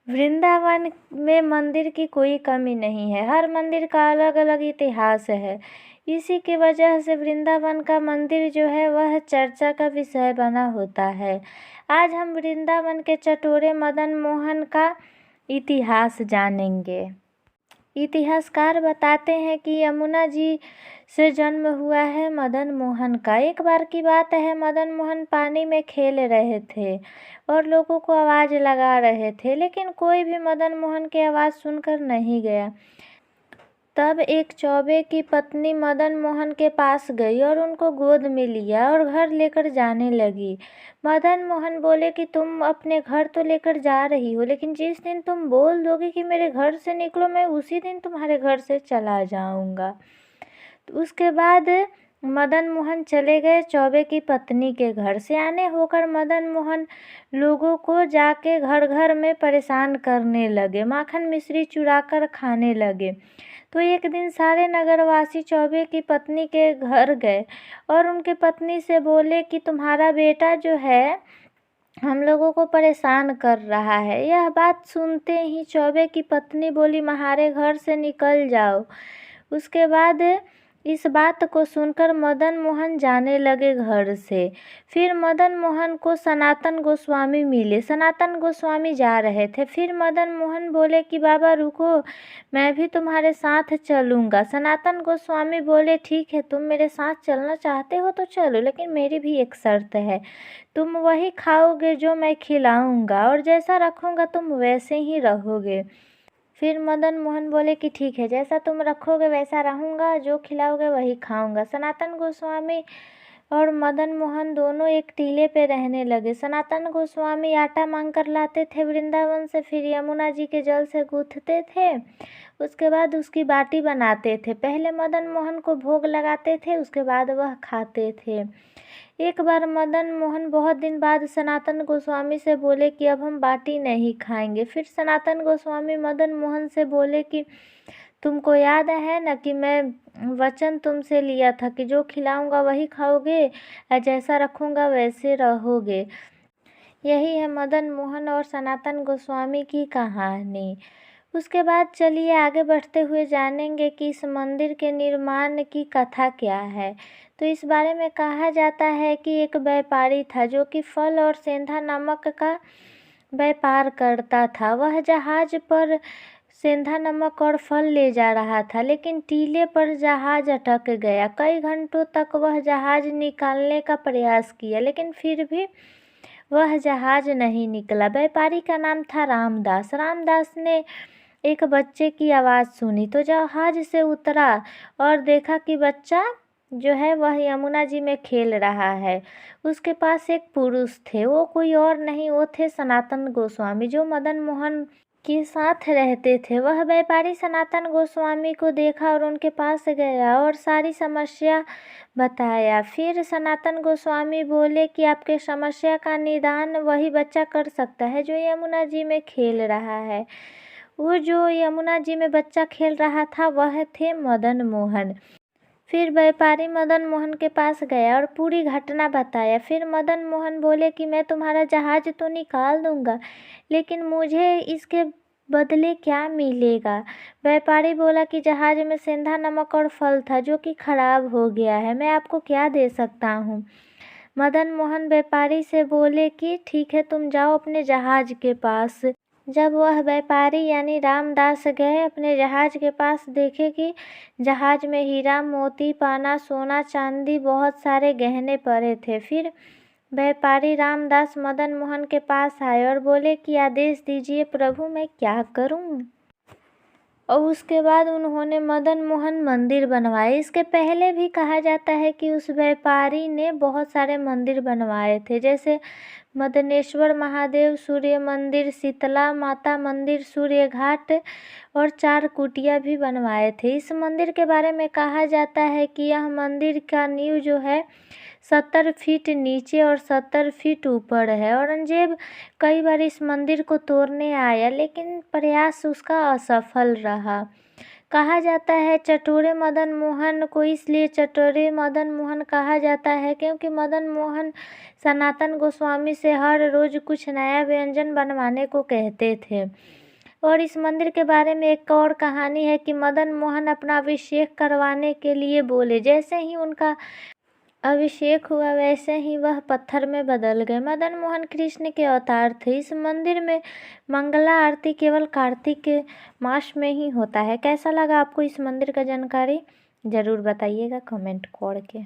वृंदावन में मंदिर की कोई कमी नहीं है। हर मंदिर का अलग अलग इतिहास है। इसी की वजह से वृंदावन का मंदिर जो है वह चर्चा का विषय बना होता है। आज हम वृंदावन के चटोरे मदन मोहन का इतिहास जानेंगे। इतिहासकार बताते हैं कि यमुना जी से जन्म हुआ है मदन मोहन का। एक बार की बात है, मदन मोहन पानी में खेल रहे थे और लोगों को आवाज़ लगा रहे थे, लेकिन कोई भी मदन मोहन की आवाज़ सुनकर नहीं गया। तब एक चौबे की पत्नी मदन मोहन के पास गई और उनको गोद में लिया और घर लेकर जाने लगी। मदन मोहन बोले कि तुम अपने घर तो लेकर जा रही हो, लेकिन जिस दिन तुम बोल दोगे कि मेरे घर से निकलो, मैं उसी दिन तुम्हारे घर से चला जाऊंगा। तो उसके बाद मदन मोहन चले गए चौबे की पत्नी के घर। से आने होकर मदन मोहन लोगों को जाके घर घर में परेशान करने लगे, माखन मिश्री चुरा कर खाने लगे। तो एक दिन सारे नगरवासी चौबे की पत्नी के घर गए और उनके पत्नी से बोले कि तुम्हारा बेटा जो है हम लोगों को परेशान कर रहा है। यह बात सुनते ही चौबे की पत्नी बोली, महारे घर से निकल जाओ। उसके बाद इस बात को सुनकर मदन मोहन जाने लगे घर से। फिर मदन मोहन को सनातन गोस्वामी मिले। सनातन गोस्वामी जा रहे थे। फिर मदन मोहन बोले कि बाबा रुको, मैं भी तुम्हारे साथ चलूँगा। सनातन गोस्वामी बोले ठीक है, तुम मेरे साथ चलना चाहते हो तो चलो, लेकिन मेरी भी एक शर्त है, तुम वही खाओगे जो मैं खिलाऊँगा और जैसा रखूँगा तुम वैसे ही रहोगे। फिर मदन मोहन बोले कि ठीक है, जैसा तुम रखोगे वैसा रहूँगा, जो खिलाओगे वही खाऊंगा। सनातन गोस्वामी और मदन मोहन दोनों एक टीले पे रहने लगे। सनातन गोस्वामी आटा मांग कर लाते थे वृंदावन से, फिर यमुना जी के जल से गूँथते थे, उसके बाद उसकी बाटी बनाते थे। पहले मदन मोहन को भोग लगाते थे, उसके बाद वह खाते थे। एक बार मदन मोहन बहुत दिन बाद सनातन गोस्वामी से बोले कि अब हम बाटी नहीं खाएंगे। फिर सनातन गोस्वामी मदन मोहन से बोले कि तुमको याद है ना कि मैं वचन तुमसे लिया था कि जो खिलाऊंगा वही खाओगे और जैसा रखूंगा वैसे रहोगे। यही है मदन मोहन और सनातन गोस्वामी की कहानी। उसके बाद चलिए आगे बढ़ते हुए जानेंगे कि इस मंदिर के निर्माण की कथा क्या है। तो इस बारे में कहा जाता है कि एक व्यापारी था जो कि फल और सेंधा नमक का व्यापार करता था। वह जहाज पर सेंधा नमक और फल ले जा रहा था, लेकिन टीले पर जहाज अटक गया। कई घंटों तक वह जहाज निकालने का प्रयास किया, लेकिन फिर भी वह जहाज नहीं निकला। व्यापारी का नाम था रामदास। रामदास ने एक बच्चे की आवाज़ सुनी तो जहाज से उतरा और देखा कि बच्चा जो है वह यमुना जी में खेल रहा है। उसके पास एक पुरुष थे, वो कोई और नहीं, वो थे सनातन गोस्वामी जो मदन मोहन के साथ रहते थे। वह व्यापारी सनातन गोस्वामी को देखा और उनके पास गया और सारी समस्या बताया। फिर सनातन गोस्वामी बोले कि आपके समस्या का निदान वही बच्चा कर सकता है जो यमुना जी में खेल रहा है। वो जो यमुना जी में बच्चा खेल रहा था वह थे मदन मोहन। फिर व्यापारी मदन मोहन के पास गया और पूरी घटना बताया। फिर मदन मोहन बोले कि मैं तुम्हारा जहाज तो निकाल दूंगा, लेकिन मुझे इसके बदले क्या मिलेगा। व्यापारी बोला कि जहाज में सेंधा नमक और फल था जो कि खराब हो गया है, मैं आपको क्या दे सकता हूँ। मदन मोहन व्यापारी से बोले कि ठीक है, तुम जाओ अपने जहाज के पास। जब वह व्यापारी यानी रामदास गए अपने जहाज के पास, देखे कि जहाज में हीरा मोती पाना सोना चांदी बहुत सारे गहने पड़े थे। फिर व्यापारी रामदास मदन मोहन के पास आए और बोले कि आदेश दीजिए प्रभु, मैं क्या करूं। और उसके बाद उन्होंने मदन मोहन मंदिर बनवाए। इसके पहले भी कहा जाता है कि उस व्यापारी ने बहुत सारे मंदिर बनवाए थे, जैसे मदनेश्वर महादेव सूर्य मंदिर, शीतला माता मंदिर, सूर्य घाट और 4 कुटिया भी बनवाए थे। इस मंदिर के बारे में कहा जाता है कि यह मंदिर का नींव जो है 70 फीट नीचे और 70 फीट ऊपर है। औरंगजेब कई बार इस मंदिर को तोड़ने आया, लेकिन प्रयास उसका असफल रहा। कहा जाता है चटोरे मदन मोहन को इसलिए चटोरे मदन मोहन कहा जाता है क्योंकि मदन मोहन सनातन गोस्वामी से हर रोज़ कुछ नया व्यंजन बनवाने को कहते थे। और इस मंदिर के बारे में एक और कहानी है कि मदन मोहन अपना अभिषेक करवाने के लिए बोले, जैसे ही उनका अभिषेक हुआ वैसे ही वह पत्थर में बदल गए। मदन मोहन कृष्ण के अवतार थे। इस मंदिर में मंगला आरती केवल कार्तिक के मास में ही होता है। कैसा लगा आपको इस मंदिर का जानकारी? ज़रूर बताइएगा कमेंट करके।